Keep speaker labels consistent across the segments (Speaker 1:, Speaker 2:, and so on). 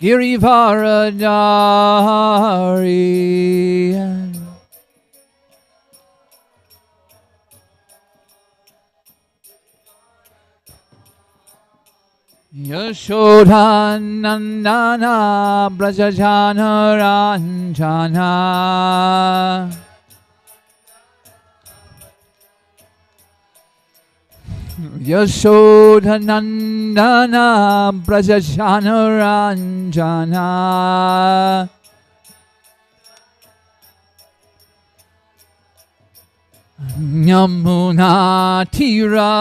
Speaker 1: Girivaradari. Yashodhanandana Brajajana Ranjana. Yashodhanandana Brajajana Ranjana. Yamuna Tira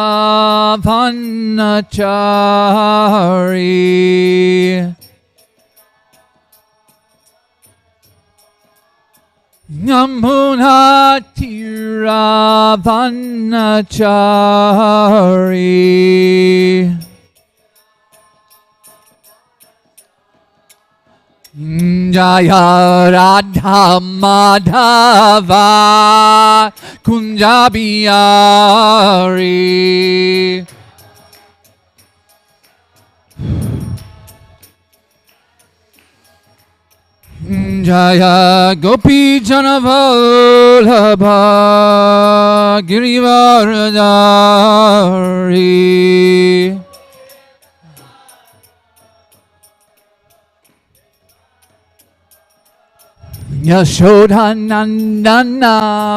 Speaker 1: Vanachari. Yamuna Tira Vanachari. Jaya Radha Madhava Kunjabiyari. Jaya Gopi Janavalabha Girivaradari. Yashodhanandana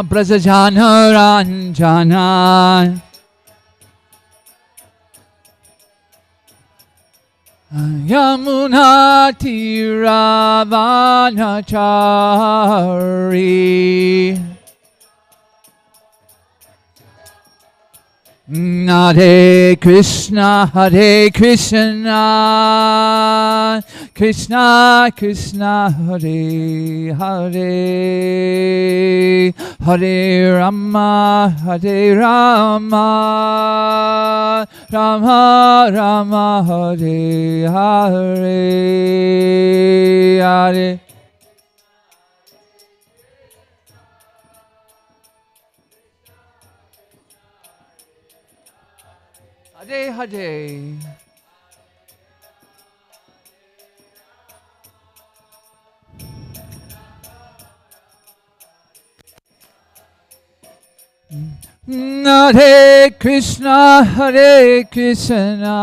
Speaker 1: Brajajana Ranjana. Yamuna Tira Vanachari. Hare Krishna, Hare Krishna, Krishna Krishna, Hare Hare, Hare Rama, Hare Rama, Rama Rama, Hare Hare, Hare. Hare Hare. Hare Krishna, Hare Krishna,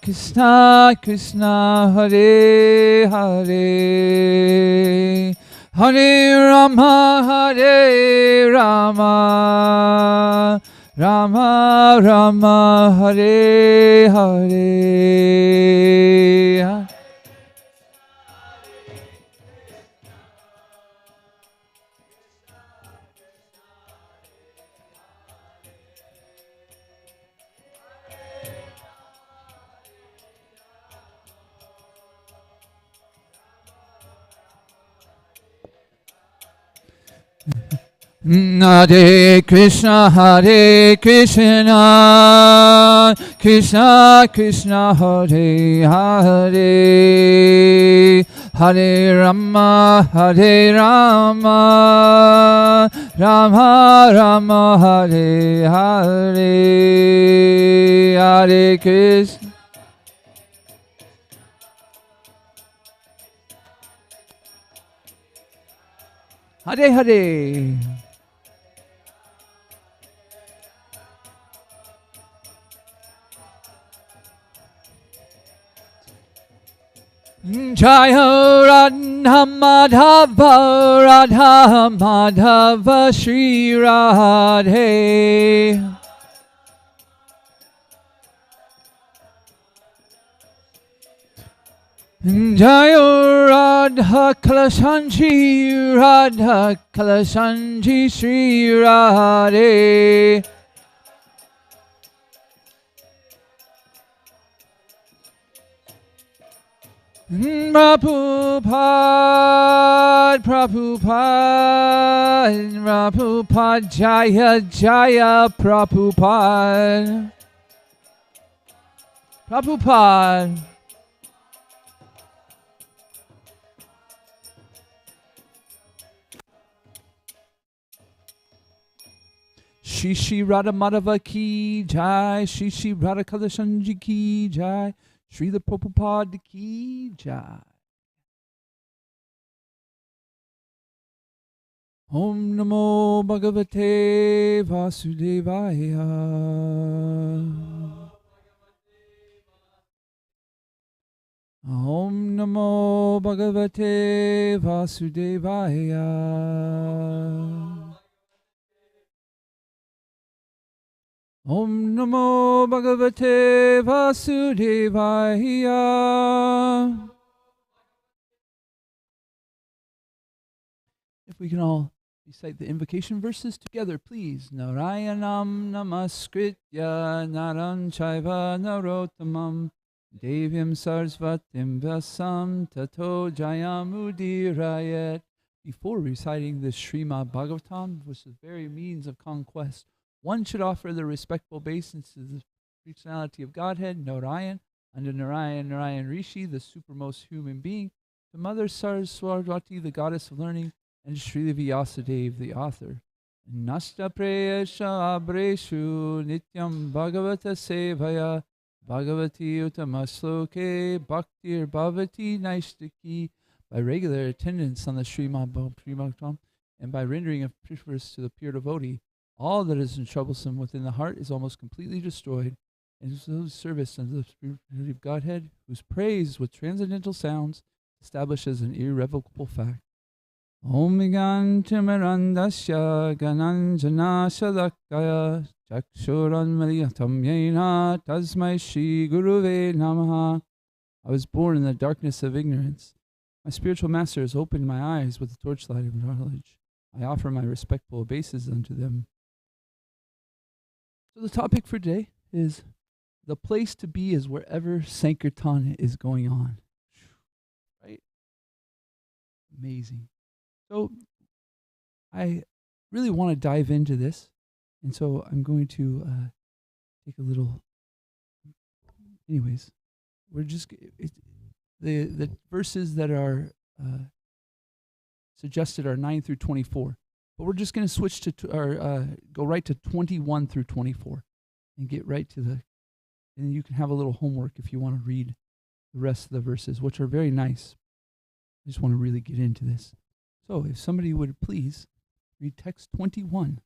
Speaker 1: Krishna Krishna, Hare Hare, Hare Rama, Hare Rama, Rama Rama, Hare Hare. Hare Krishna, Hare Krishna, Krishna Krishna, Hare Hare, Hare Rama, Hare Rama, Rama Rama, Hare Hare, Hare Krishna. Hare Hare. Jaya Radha Madhava, Radha Madhava, Shri Radhe. Jaya Radha Kalasanji, Radha Kalasanji, Shri Radhe. Prabhupada, Prabhupada, Prabhupada, Jaya Jaya Prabhupada, Prabhupada. Shri Shri Radha Madhava ki jai, Shri Shri Radha Kalasanji ki jai, Srila Prabhupada ki jai. Om Namo Bhagavate Vasudevaya. Om Namo Bhagavate Vasudevaya. Om Namo Bhagavate Vasudevaya. If we can all recite the invocation verses together, please. Narayanam namaskritya naram chaiva narottamam devyam sarasvatim vyasam tato jayamudirayat. Before reciting the Srimad Bhagavatam, which is the very means of conquest, one should offer the respectful obeisance to the personality of Godhead, Narayan, under Narayan, Narayan Rishi, the supermost human being, to Mother Saraswati, the goddess of learning, and Srila Vyasadeva, the author. Nasta preyasha abreshu nityam bhagavata sevaya bhagavati utamasloke bhaktir bhavati naistaki. By regular attendance on the Srimad Bhagavatam and by rendering of prayers to the pure devotee, all that is troublesome within the heart is almost completely destroyed, and whose service unto the Spirit of Godhead, whose praise with transcendental sounds establishes an irrevocable fact. Om Gantimirandasya Gananjana Shalakaya Chakshuran Maliyatam Yena Tasmai Shri Guruve Namaha. I was born in the darkness of ignorance. My spiritual master has opened my eyes with the torchlight of knowledge. I offer my respectful obeisances unto them. So the topic for today is the place to be is wherever Sankirtan is going on. Right? Amazing. So I really want to dive into this, and so I'm going to take a little. Anyways, we're just the verses that are suggested are 9 through 24, but we're just going to switch to go right to 21 through 24, and get right to the. And you can have a little homework if you want to read the rest of the verses, which are very nice. I just want to really get into this. So, if somebody would please read text 21.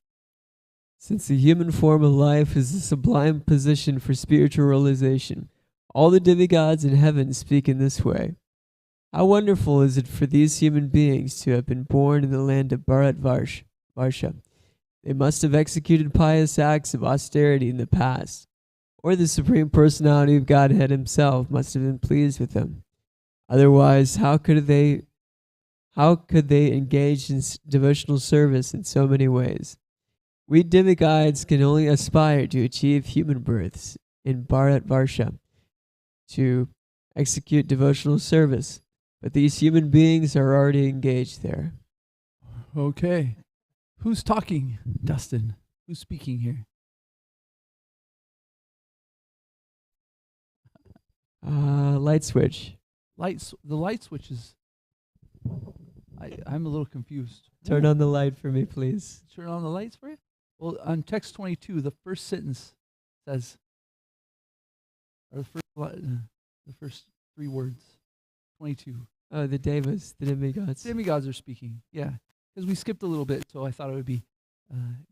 Speaker 2: Since the human form of life is a sublime position for spiritual realization, all the demigods in heaven speak in this way. How wonderful is it for these human beings to have been born in the land of Varsha. They must have executed pious acts of austerity in the past, or the Supreme Personality of Godhead himself must have been pleased with them. Otherwise, how could they engage in devotional service in so many ways? We demigods can only aspire to achieve human births in Bharat Varsha, to execute devotional service, but these human beings are already engaged there.
Speaker 1: Okay. Who's talking, Dustin? Who's speaking here?
Speaker 2: Light switch.
Speaker 1: The light switch is... I'm a little confused.
Speaker 2: Turn on the light for me, please.
Speaker 1: Turn on the lights for you? Well, on text 22, the first sentence says, or the first three words, 22.
Speaker 2: Oh, the devas, the demigods.
Speaker 1: Demigods are speaking, yeah. Because we skipped a little bit, so I thought it would be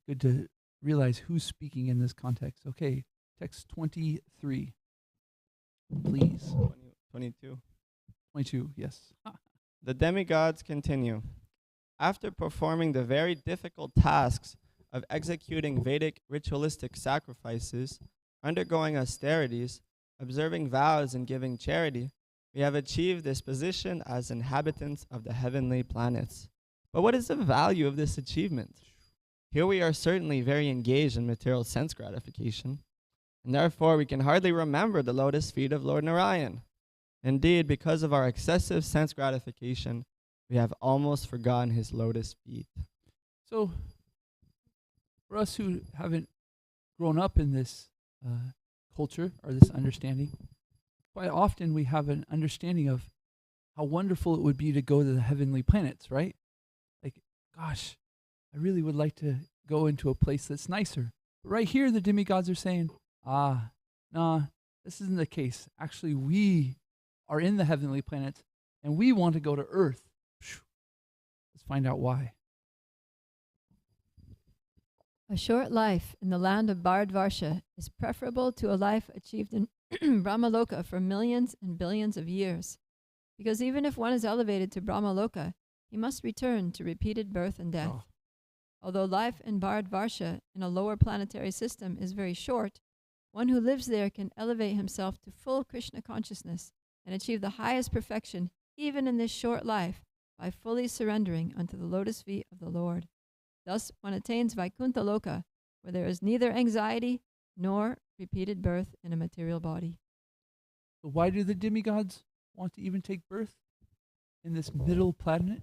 Speaker 1: good to realize who's speaking in this context. Okay, text 23, please.
Speaker 3: 22.
Speaker 1: 22, yes.
Speaker 3: The demigods continue. After performing the very difficult tasks of executing Vedic ritualistic sacrifices, undergoing austerities, observing vows, and giving charity, we have achieved this position as inhabitants of the heavenly planets. But what is the value of this achievement? Here we are certainly very engaged in material sense gratification, and therefore we can hardly remember the lotus feet of Lord Narayan. Indeed, because of our excessive sense gratification, we have almost forgotten his lotus feet.
Speaker 1: So, for us who haven't grown up in this culture or this understanding, quite often we have an understanding of how wonderful it would be to go to the heavenly planets, right? Like, gosh, I really would like to go into a place that's nicer. But right here, the demigods are saying, nah, This isn't the case. Actually, we are in the heavenly planets and we want to go to Earth. Let's find out why.
Speaker 4: A short life in the land of Bharadvarsha is preferable to a life achieved in Brahmaloka for millions and billions of years. Because even if one is elevated to Brahmaloka, he must return to repeated birth and death.
Speaker 1: Oh.
Speaker 4: Although life in Bharadvarsha in a lower planetary system is very short, one who lives there can elevate himself to full Krishna consciousness and achieve the highest perfection even in this short life by fully surrendering unto the lotus feet of the Lord. Thus, one attains Vaikuntha Loka, where there is neither anxiety nor repeated birth in a material body.
Speaker 1: So why do the demigods want to even take birth in this middle planet?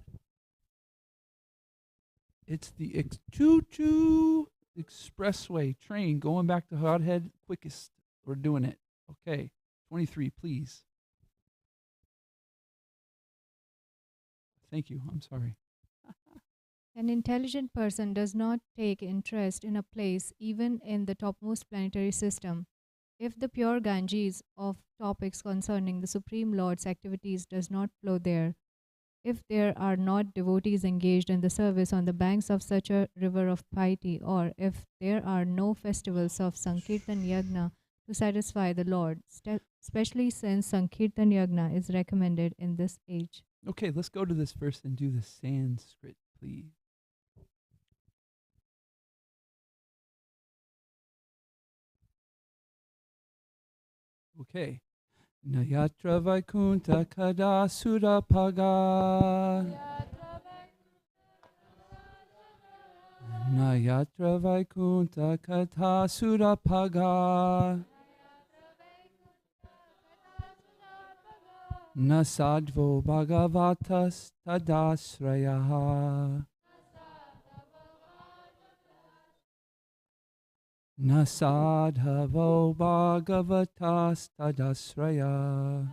Speaker 1: It's the choo-choo expressway train going back to Godhead quickest. We're doing it. Okay, 23, please. Thank you. I'm sorry.
Speaker 5: An intelligent person does not take interest in a place even in the topmost planetary system. If the pure Ganges of topics concerning the Supreme Lord's activities does not flow there, if there are not devotees engaged in the service on the banks of such a river of piety, or if there are no festivals of Sankirtan Yagna to satisfy the Lord, especially since Sankirtan Yagna is recommended in this age.
Speaker 1: Okay, let's go to this verse and do the Sanskrit, please. Okay. Nayatra Vaikunta Kada Surapaga. Nayatra Vaikunta Kada Surapaga. Nasadvo Bhagavatas Tadasrayaha. Nasadhavo Bhagavatas Tadasraya.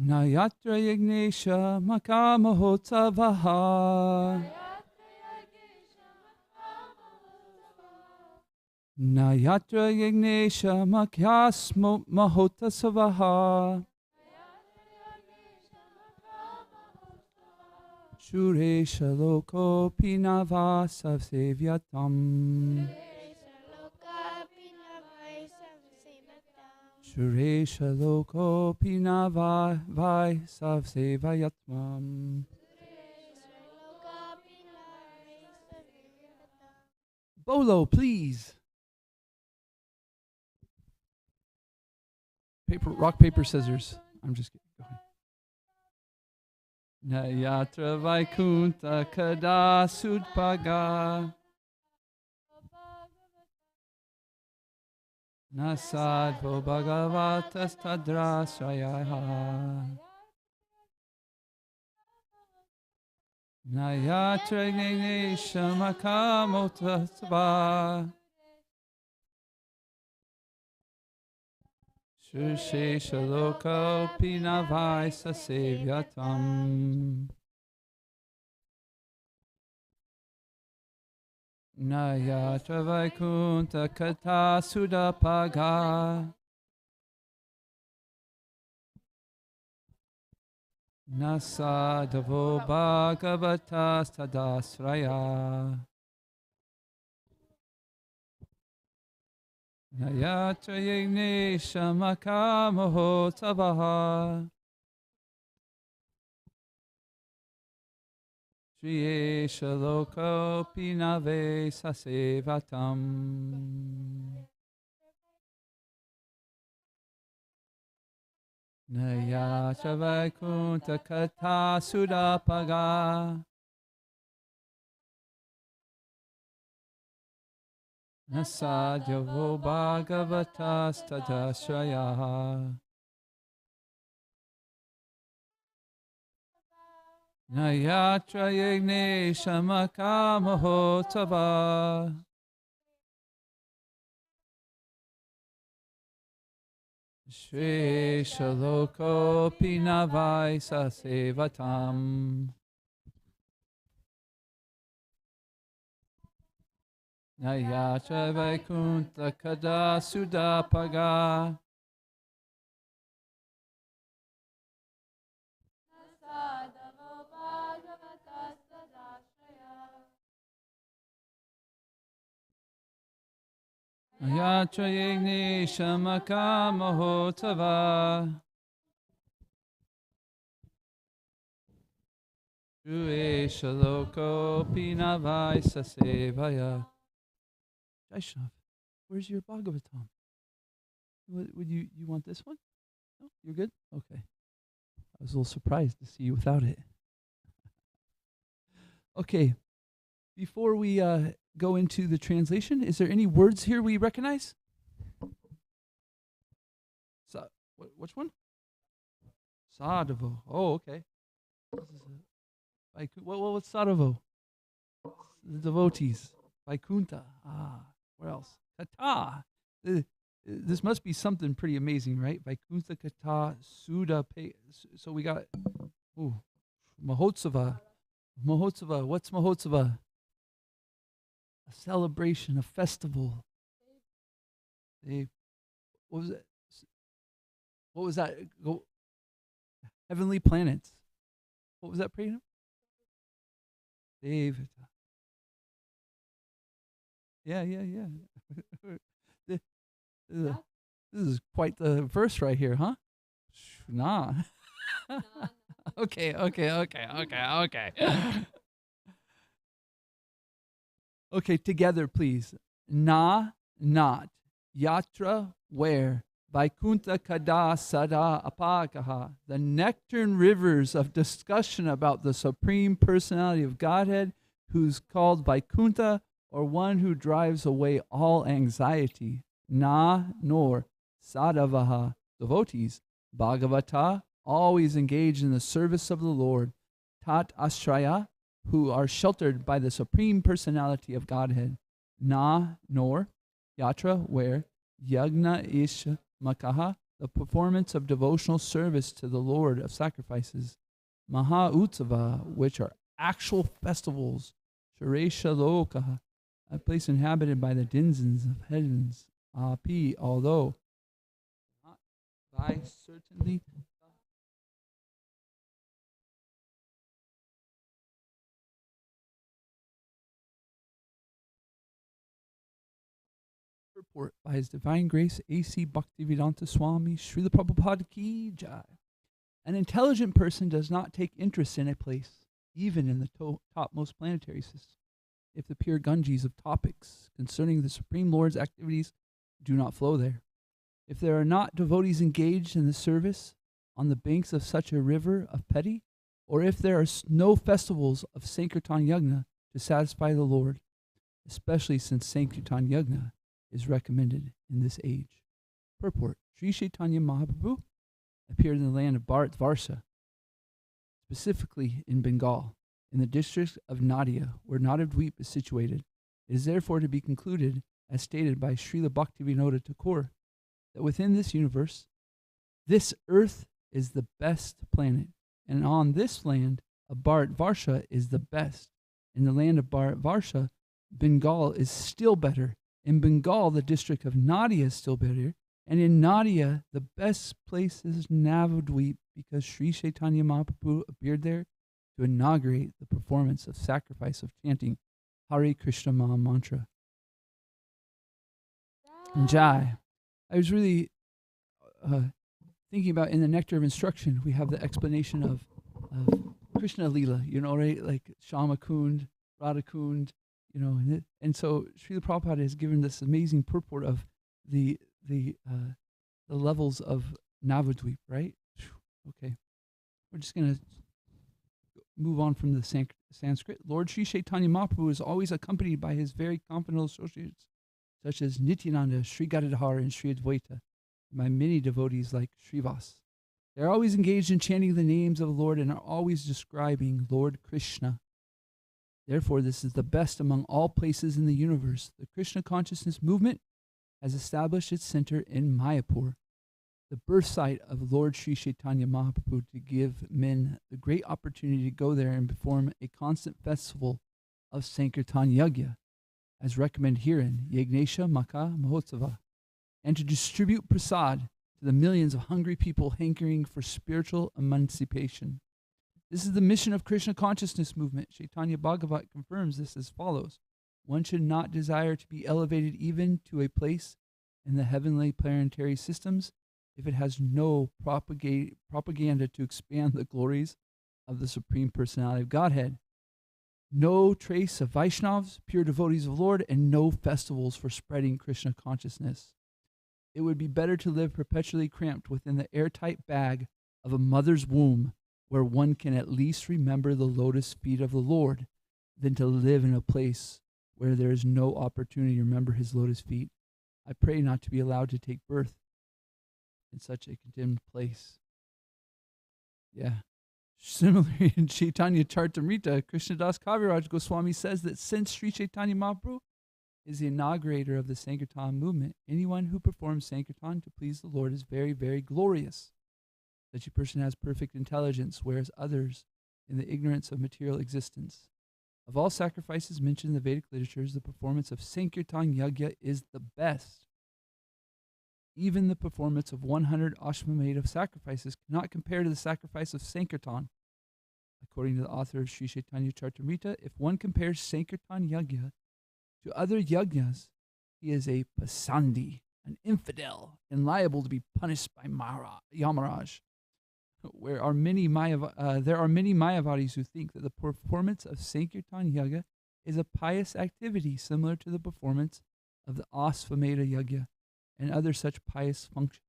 Speaker 1: Nayatra Yagnesha Makamahotavaha. Nayatra Yagnesha Makyasmo Mahotasavaha. Shuresha Loko Pinavasav Sevyatam. Shuresha Loko Pinavasav Sevayatmam. Bolo, please. Rock, paper, scissors. I'm just kidding. Go ahead. Nayatra Vaikunta Kada Sudpaga. Nasadvo Bhagavatas Tadrasrayaha. Nayatra Yagnesha Makamotasva. Shushesha Loka Pinavaisa Sevyatam. Nayatra Vaikunta Kata Sudapaga. Nasadavo Bhagavatas Tadasraya. Nayatra Yagnesha Makamahotavaha. Shriyesha Loko Pinave Sasevatam. Nayatra Vaikunta Kata Sudapaga. Nasadyavo Bhagavatas Tadasraya. Nayatra Yagnesha Makamahotava. Shresha Loko Pinavaisa Sevatam. Nayacha Vaikunta Kada Sudapaga. Nayacha Yigni Shamaka Mahotava. Ruesha Loko Pinavai Sasevaya. Jaishnav, where's your Bhagavatam? Would you want this one? No, you're good? Okay. I was a little surprised to see you without it. Okay. Before we go into the translation, is there any words here we recognize? Which one? Sadhavo. Oh, okay. What's Sadhavo? The devotees. Vaikunta. Where else? Kata. This must be something pretty amazing, right? Vaikunta Kata Suda. So we got Mahotsava. Mahotsava. What's Mahotsava? A celebration, a festival. What was it? What was that? Heavenly planets. What was that praying? David. Yeah. This is quite the verse right here, huh? Nah. Okay. Okay, together, please. Na, not. Yatra, where. Vaikunta kada sada apakaha. The nectarine rivers of discussion about the Supreme Personality of Godhead, who's called Vaikunta, or one who drives away all anxiety. Na, nor. Sadavaha, devotees. Bhagavata, always engaged in the service of the Lord. Tat ashraya, who are sheltered by the Supreme Personality of Godhead. Na, nor. Yatra, where. Yagna isha makaha, the performance of devotional service to the Lord of sacrifices. Maha Utsava, which are actual festivals. Sharesha lokaha, a place inhabited by the denizens of heavens. Api, although not by certainly. Report by His Divine Grace A.C. Bhaktivedanta Swami Srila Prabhupada Ki Jai. An intelligent person does not take interest in a place, even in the topmost planetary system, if the pure Ganges of topics concerning the Supreme Lord's activities do not flow there. If there are not devotees engaged in the service on the banks of such a river of petty, or if there are no festivals of Sankirtan Yagna to satisfy the Lord, especially since Sankirtan Yagna is recommended in this age. Purport: Sri Chaitanya Mahaprabhu appeared in the land of Bharat Varsha, specifically in Bengal, in the district of Nadia, where Nadadweep is situated. It is therefore to be concluded, as stated by Srila Bhaktivinoda Thakur, that within this universe, this earth is the best planet, and on this land of Bharat Varsha is the best. In the land of Bharat Varsha, Bengal is still better. In Bengal, the district of Nadia is still better. And in Nadia, the best place is Navadweep, because Sri Chaitanya Mahaprabhu appeared there to inaugurate the performance of sacrifice of chanting Hare Krishna Maha Mantra. Jai. I was really thinking about in the Nectar of Instruction, we have the explanation of Krishna Lila, right? Like Shama Kund, Radha Kund, and so Srila Prabhupada has given this amazing purport of the levels of Navadweep, right? Okay. We're just going to move on from the Sanskrit. Lord Sri Chaitanya Mahaprabhu is always accompanied by his very confidential associates, such as Nityananda, Sri Gadadhar, and Sri Advaita, and by many devotees like Srivas. They are always engaged in chanting the names of the Lord and are always describing Lord Krishna. Therefore, this is the best among all places in the universe. The Krishna consciousness movement has established its center in Mayapur, the birth site of Lord Sri Chaitanya Mahaprabhu, to give men the great opportunity to go there and perform a constant festival of Sankirtan Yagya. as recommended herein, Yagnesha Maka Mahotsava, and to distribute prasad to the millions of hungry people hankering for spiritual emancipation. This is the mission of Krishna consciousness movement. Chaitanya Bhagavat confirms this as follows. One should not desire to be elevated even to a place in the heavenly planetary systems if it has no propaganda to expand the glories of the Supreme Personality of Godhead. No trace of Vaishnavas, pure devotees of Lord, and no festivals for spreading Krishna consciousness. It would be better to live perpetually cramped within the airtight bag of a mother's womb, where one can at least remember the lotus feet of the Lord, than to live in a place where there is no opportunity to remember his lotus feet. I pray not to be allowed to take birth in such a condemned place. Yeah. Similarly, in Chaitanya Charitamrita, Krishnadas Kaviraj Goswami says that since Sri Chaitanya Mahaprabhu is the inaugurator of the Sankirtan movement, anyone who performs Sankirtan to please the Lord is very, very glorious. Such a person has perfect intelligence, whereas others in the ignorance of material existence. Of all sacrifices mentioned in the Vedic literatures, the performance of Sankirtan Yagya is the best. Even the performance of 100 Ashwamedha sacrifices cannot compare to the sacrifice of Sankirtan. According to the author of Sri Chaitanya Charitamrita, if one compares Sankirtan Yagya to other yajnas, he is a pasandi, an infidel, and liable to be punished by Yamaraj. There are many Mayavadis who think that the performance of Sankirtan Yagya is a pious activity similar to the performance of the Asvamedha Yagya and other such pious functions.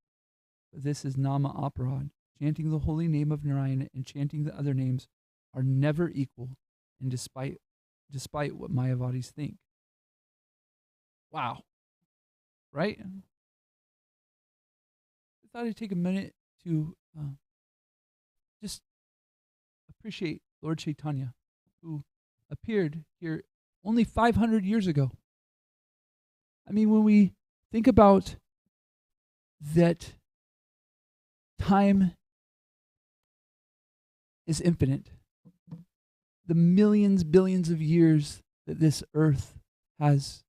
Speaker 1: But this is Nama Aparad. Chanting the holy name of Narayana and chanting the other names are never equal, and despite what Mayavadis think. Wow. Right? I thought I'd take a minute to just appreciate Lord Chaitanya, who appeared here only 500 years ago. I mean, when we think about that, time is infinite. The millions, billions of years that this earth has,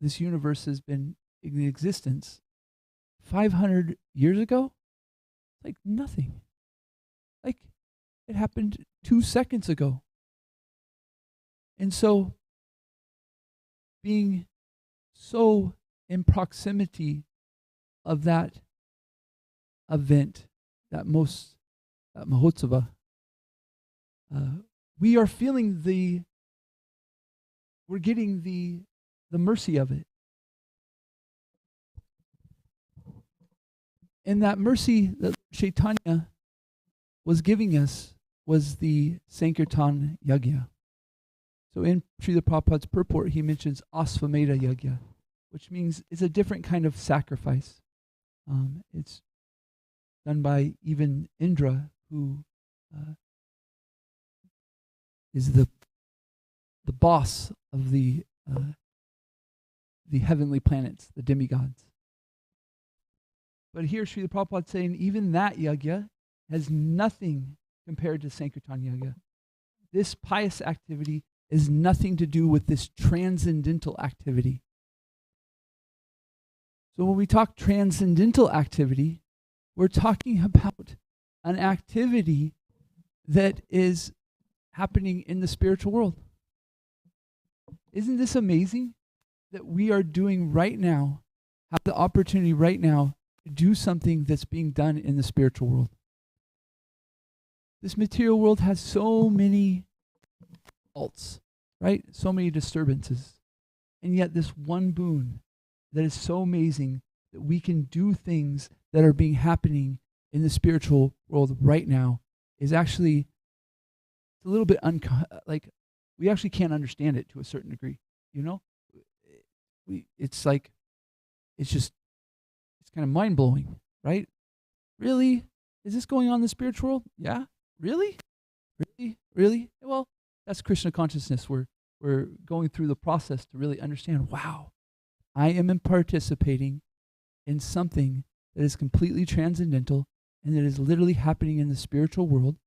Speaker 1: this universe has been in existence, 500 years ago, like nothing. Like it happened 2 seconds ago. And so, being so in proximity of that event, that Mahotsava, we are feeling we're getting the mercy of it. And that mercy that Chaitanya was giving us was the Sankirtan Yagya. So in Srila Prabhupada's purport, he mentions Asvamedha Yagya, which means it's a different kind of sacrifice. It's done by even Indra, who is the boss of the heavenly planets, the demigods. But here Srila Prabhupada is saying even that yagya has nothing compared to Sankirtan Yagya. This pious activity is nothing to do with this transcendental activity. So when we talk transcendental activity, we're talking about an activity that is happening in the spiritual world. Isn't this amazing that we are doing right now, have the opportunity right now to do something that's being done in the spiritual world? This material world has so many faults, right? So many disturbances. And yet this one boon that is so amazing that we can do things that are being happening in the spiritual world right now is actually a little bit like we actually can't understand it to a certain degree, you know? It's kind of mind-blowing, right? Really? Is this going on in the spiritual world? Yeah? Really? Really? Well, that's Krishna consciousness. We're going through the process to really understand, wow, I am participating in something that is completely transcendental and that is literally happening in the spiritual world,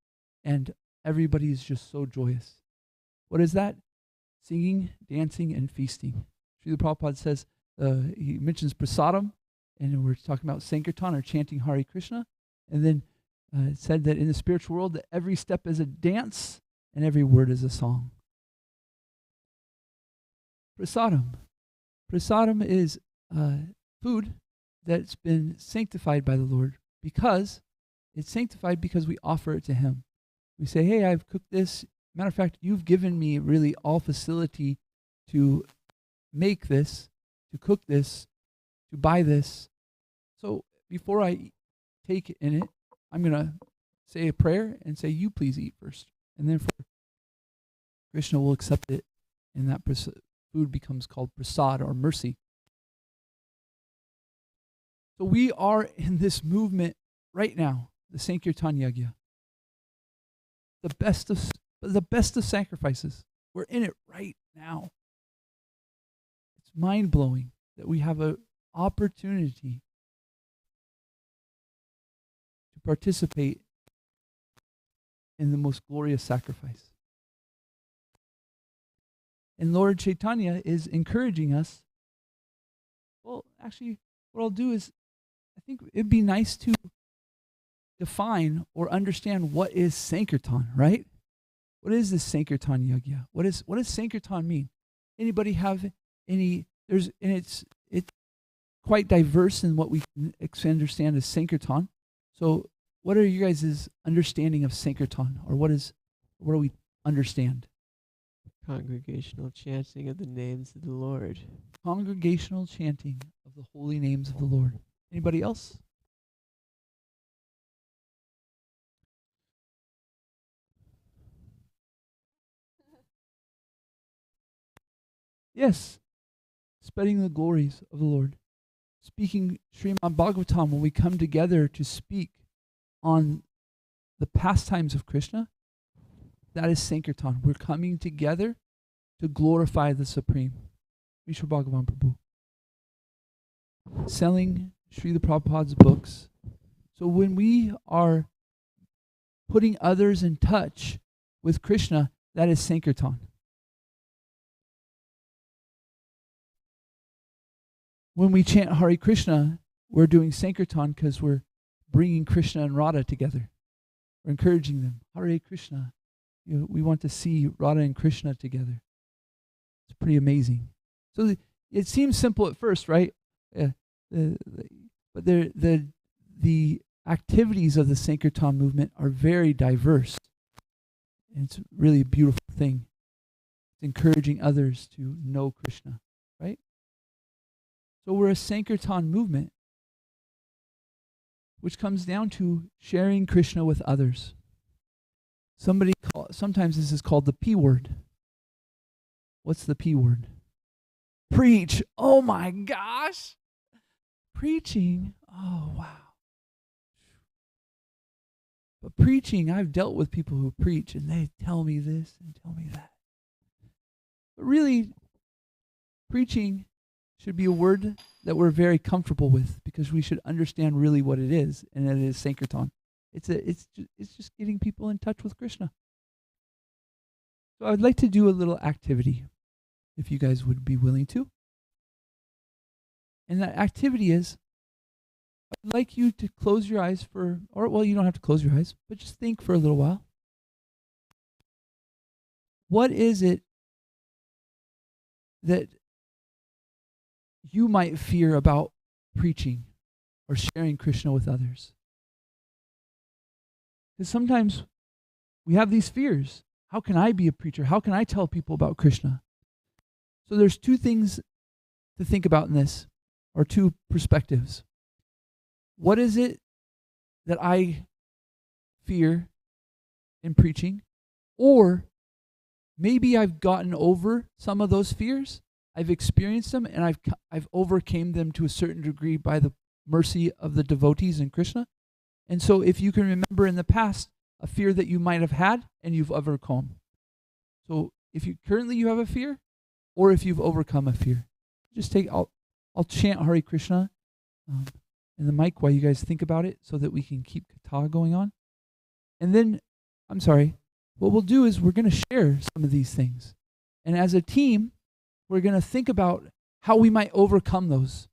Speaker 1: and everybody is just so joyous. What is that? singing, dancing, and feasting. Srila Prabhupada says, he mentions prasadam, and we're talking about Sankirtan or chanting Hare Krishna. And then it said that in the spiritual world that every step is a dance and every word is a song. Prasadam. Prasadam is food that's been sanctified by the Lord because it's sanctified because we offer it to Him. We say, hey, I've cooked this. Matter of fact, you've given me really all facility to make this, to cook this, to buy this. So before I take in it, I'm going to say a prayer and say, you please eat first. And then Krishna will accept it, and that food becomes called prasad or mercy. So we are in this movement right now, the Sankirtan Yajna. The best of sacrifices. We're in it right now. It's mind-blowing that we have an opportunity to participate in the most glorious sacrifice. And Lord Chaitanya is encouraging us. Well, actually, what I'll do is, I think it'd be nice to define or understand what is Sankirtan, right? What is this Sankirtan Yajna? What does Sankirtan mean? Anybody have any? It's quite diverse in what we can understand as Sankirtan. So, what are you guys' understanding of Sankirtan, or what do we understand?
Speaker 2: Congregational chanting of the names of the Lord.
Speaker 1: Congregational chanting of the holy names of the Lord. Anybody else? Yes. Spreading the glories of the Lord. Speaking Srimad Bhagavatam when we come together to speak on the pastimes of Krishna. That is Sankirtan. We're coming together to glorify the Supreme. Vishnu Bhagavan Prabhu. Selling Srila Prabhupada's books. So when we are putting others in touch with Krishna, that is Sankirtan. When we chant Hare Krishna, we're doing Sankirtan because we're bringing Krishna and Radha together. We're encouraging them. Hare Krishna. We want to see Radha and Krishna together. It's pretty amazing. So it seems simple at first, right? But the activities of the Sankirtan movement are very diverse. And it's really a beautiful thing. It's encouraging others to know Krishna, right? So we're a Sankirtan movement, which comes down to sharing Krishna with others. Sometimes this is called the P word. What's the P word? Preach. Oh my gosh. Preaching. Oh wow. But preaching, I've dealt with people who preach and they tell me this and tell me that. But really, preaching should be a word that we're very comfortable with because we should understand really what it is, and it is Sankirtan. It's just getting people in touch with Krishna. So I would like to do a little activity, if you guys would be willing to. And that activity is, I'd like you to close your eyes you don't have to close your eyes, but just think for a little while. What is it that you might fear about preaching or sharing Krishna with others? Because sometimes we have these fears. How can I be a preacher? How can I tell people about Krishna? So there's two things to think about in this, or two perspectives. What is it that I fear in preaching? Or maybe I've gotten over some of those fears. I've experienced them and I've overcame them to a certain degree by the mercy of the devotees in Krishna. And so if you can remember in the past a fear that you might have had and you've overcome. So if you have a fear, or if you've overcome a fear, just I'll chant Hare Krishna in the mic while you guys think about it so that we can keep Katha going on. And then, what we'll do is we're going to share some of these things. And as a team, we're going to think about how we might overcome those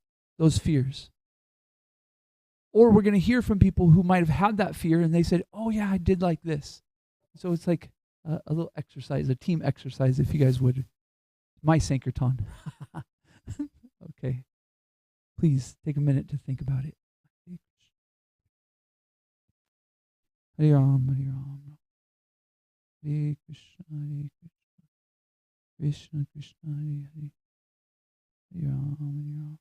Speaker 1: fears. Or we're going to hear from people who might have had that fear and they said, oh yeah, I did like this. So it's like a little exercise, a team exercise, if you guys would. My Sankirtan. Okay. Please take a minute to think about it. Hare Ram, Hare Ram. Hare Krishna, Krishna Krishna, Hare Hare. Hare Ram, Hare Ram.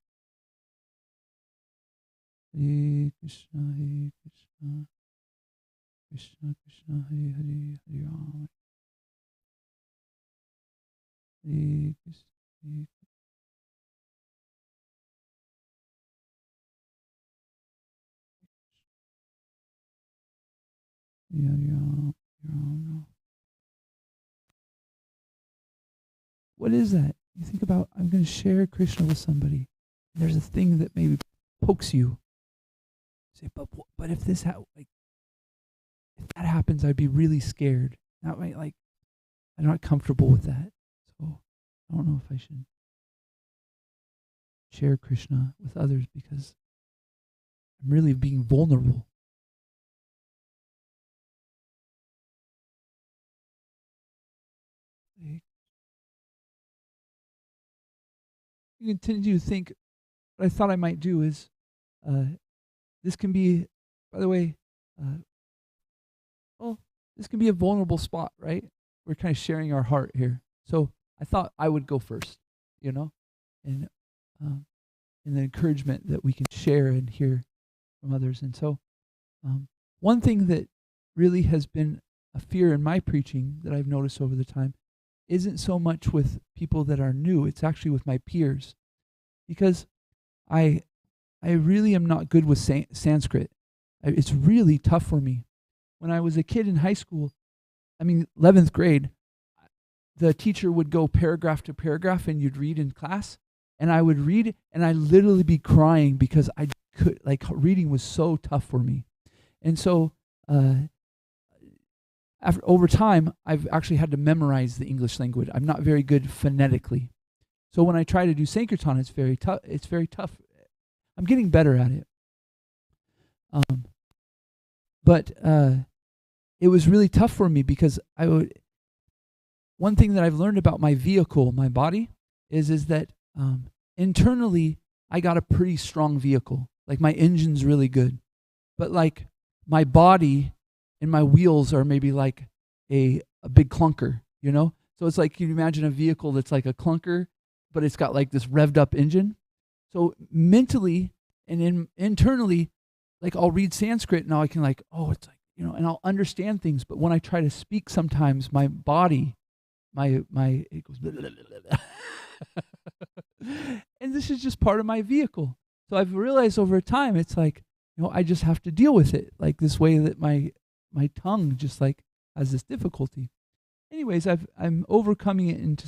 Speaker 1: Hare Krishna, Krishna Krishna, Hare Hare, Hare Ram. Hare Krishna, Hare Ram, Hare Ram. What is that? You think about, I'm going to share Krishna with somebody. There's a thing that maybe pokes you. You say, but if this if that happens, I'd be really scared. That might I'm not comfortable with that. So I don't know if I should share Krishna with others because I'm really being vulnerable. You continue to think, what I thought I might do is, this can be, by the way, this can be a vulnerable spot, right? We're kind of sharing our heart here. So I thought I would go first, and the encouragement that we can share and hear from others. And so one thing that really has been a fear in my preaching that I've noticed over the time isn't so much with people that are new, it's actually with my peers. Because I really am not good with Sanskrit. It's really tough for me. When I was a kid in high school, 11th grade, the teacher would go paragraph to paragraph and you'd read in class. And I would read and I'd literally be crying because I could, reading was so tough for me. And so over time, I've actually had to memorize the English language. I'm not very good phonetically. So when I try to do Sankirtan, it's very tough. It's very tough. I'm getting better at it. But it was really tough for me because one thing that I've learned about my vehicle, my body, is that internally I got a pretty strong vehicle. My engine's really good. But my body and my wheels are maybe a big clunker, So it's you imagine a vehicle that's like a clunker, but it's got this revved up engine. So mentally and internally, I'll read Sanskrit and I can it's and I'll understand things. But when I try to speak, sometimes my body, it goes, blah, blah, blah, blah. And this is just part of my vehicle. So I've realized over time, it's I just have to deal with it this way that my tongue just has this difficulty. Anyways, I'm overcoming it into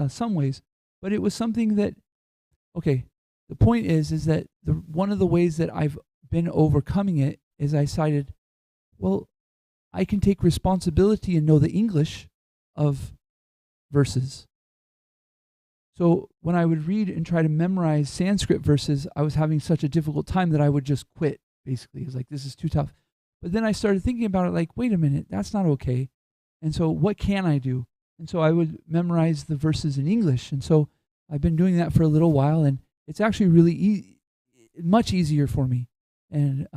Speaker 1: some ways, but it was something that, okay, the point is that one of the ways that I've been overcoming it is I decided, well, I can take responsibility and know the English of verses. So when I would read and try to memorize Sanskrit verses, I was having such a difficult time that I would just quit, basically. It was this is too tough. But then I started thinking about it wait a minute, that's not okay. And so what can I do? And so I would memorize the verses in English. And so I've been doing that for a little while, and it's actually really much easier for me. And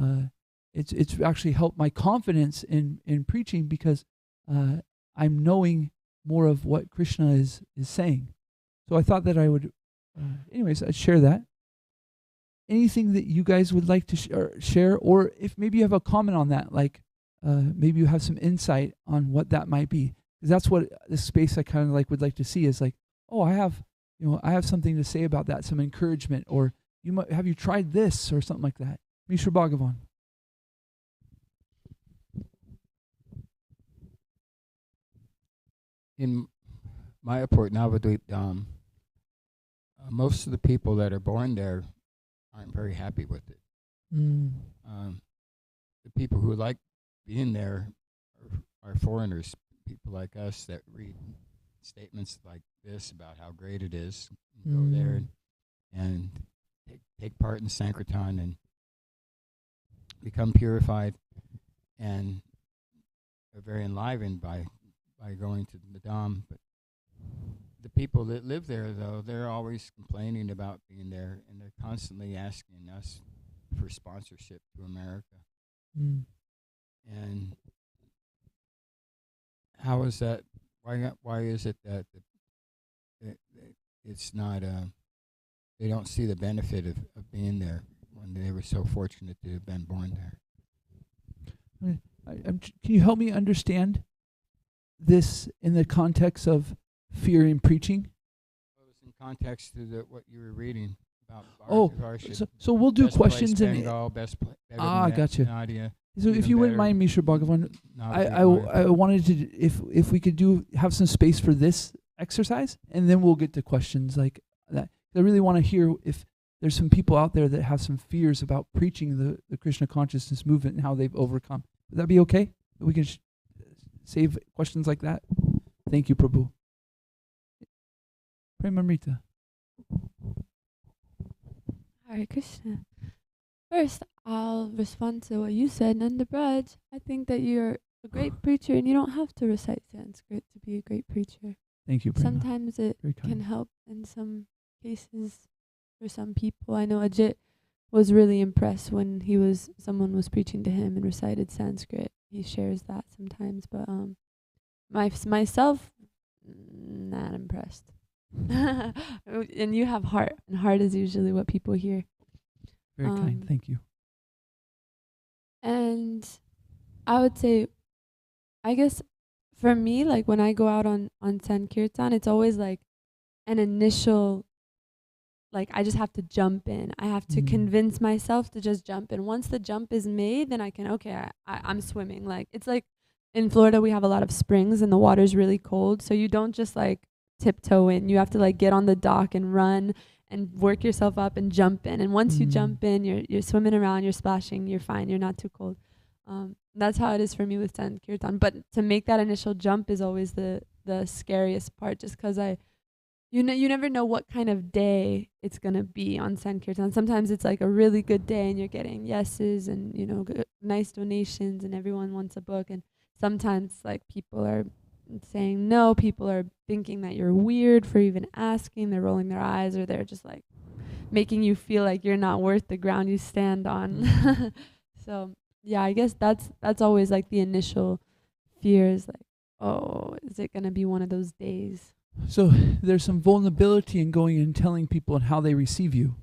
Speaker 1: it's actually helped my confidence in preaching because I'm knowing more of what Krishna is saying. So I thought that I would, I'd share that. Anything that you guys would like to share, or if maybe you have a comment on that, maybe you have some insight on what that might be. Because that's what this space I kind of would like to see is oh, I have something to say about that, some encouragement, or have you tried this or something like that. Mishra Bhagavan.
Speaker 6: In Mayapur, Navadvip, most of the people that are born there aren't very happy with it. The people who like being there are foreigners, people like us that read statements like this about how great it is. Go there and take part in Sankirtan and become purified, and are very enlivened by going to the Dham. But the people that live there, though, they're always complaining about being there, and they're constantly asking us for sponsorship to America. And how is that? Why is it that it's not? They don't see the benefit of being there when they were so fortunate to have been born there.
Speaker 1: Can you help me understand this in the context of fear in preaching?
Speaker 6: Well, it's in context to what you were reading about.
Speaker 1: So we'll do
Speaker 6: best
Speaker 1: questions
Speaker 6: place,
Speaker 1: and
Speaker 6: Bengal, best
Speaker 1: gotcha.
Speaker 6: Nadia.
Speaker 1: So if you wouldn't mind, Mishra Bhagavan, I wanted to, if we could have some space for this exercise, and then we'll get to questions like that. I really want to hear if there's some people out there that have some fears about preaching the Krishna consciousness movement and how they've overcome. Would that be okay? We can save questions like that? Thank you, Prabhu. Premamrita.
Speaker 7: Hare Krishna. First, I'll respond to what you said, Nanda Braj. I think that you're a great preacher and you don't have to recite Sanskrit to be a great preacher.
Speaker 1: Thank you, Prema.
Speaker 7: Sometimes it can help in some cases for some people. I know Ajit was really impressed when someone was preaching to him and recited Sanskrit. He shares that sometimes, but myself, not impressed. And you have heart, and heart is usually what people hear.
Speaker 1: Very kind, thank you.
Speaker 7: And I would say, I guess for me, like when I go out on Sankirtan, it's always like an initial, like I just have to jump in. I have to convince myself to just jump in. Once the jump is made, then I can, I'm swimming. Like it's like in Florida, we have a lot of springs and the water's really cold. So you don't just like tiptoe in. You have to like get on the dock and run and work yourself up and jump in. And once you jump in, you're swimming around, you're splashing, you're fine, you're not too cold. That's how it is for me with Sankirtan. But to make that initial jump is always the scariest part, just because you never know what kind of day it's going to be on Sankirtan. Sometimes it's like a really good day and you're getting yeses and, nice donations and everyone wants a book. And sometimes like people are saying no, people are thinking that you're weird for even asking, they're rolling their eyes, or they're just like making you feel like you're not worth the ground you stand on. So yeah, I guess that's always like the initial fear is like, oh, is it gonna be one of those days?
Speaker 1: So there's some vulnerability in going and telling people and how they receive you.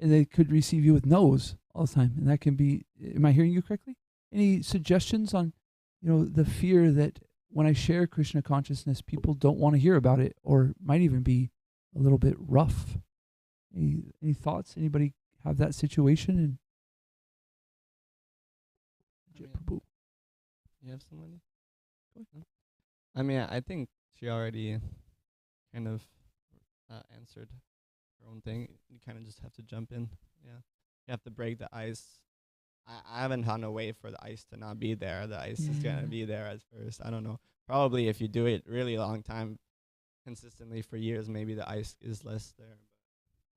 Speaker 1: And they could receive you with no's all the time. And that can be, am I hearing you correctly? Any suggestions on, the fear that when I share Krishna consciousness, people don't want to hear about it, or might even be a little bit rough? Any thoughts? Anybody have that situation?
Speaker 3: You have somebody? I mean, I think she already kind of answered her own thing. You kind of just have to jump in. Yeah, you have to break the ice. I haven't found a way for the ice to not be there. The ice is gonna be there at first. I don't know. Probably if you do it really long time, consistently for years, maybe the ice is less there.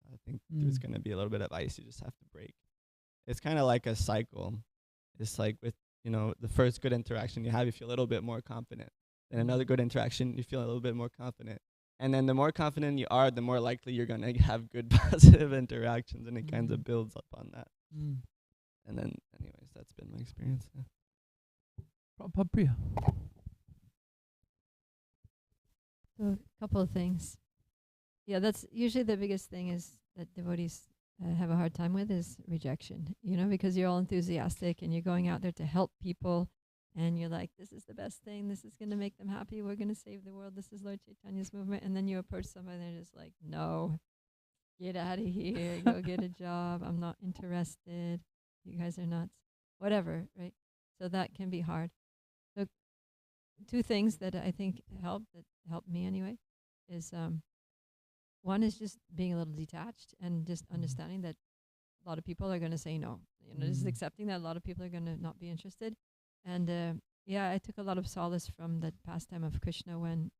Speaker 3: But I think there's gonna be a little bit of ice you just have to break. It's kind of like a cycle. It's like with the first good interaction you have, you feel a little bit more confident. Then another good interaction, you feel a little bit more confident. And then the more confident you are, the more likely you're gonna have good positive interactions, and it kind of builds up on that. And then, anyways, that's been my experience.
Speaker 1: Prabhupada Priya.
Speaker 4: So a couple of things. Yeah, that's usually the biggest thing is that devotees have a hard time with is rejection, because you're all enthusiastic and you're going out there to help people and you're like, this is the best thing. This is going to make them happy. We're going to save the world. This is Lord Chaitanya's movement. And then you approach somebody and they're just like, no, get out of here. Go get a job. I'm not interested. You guys are nuts. Whatever, right? So that can be hard. So two things that I think helped me anyway, is one is just being a little detached and just understanding that a lot of people are going to say no. Just accepting that a lot of people are going to not be interested. And I took a lot of solace from the pastime of Krishna when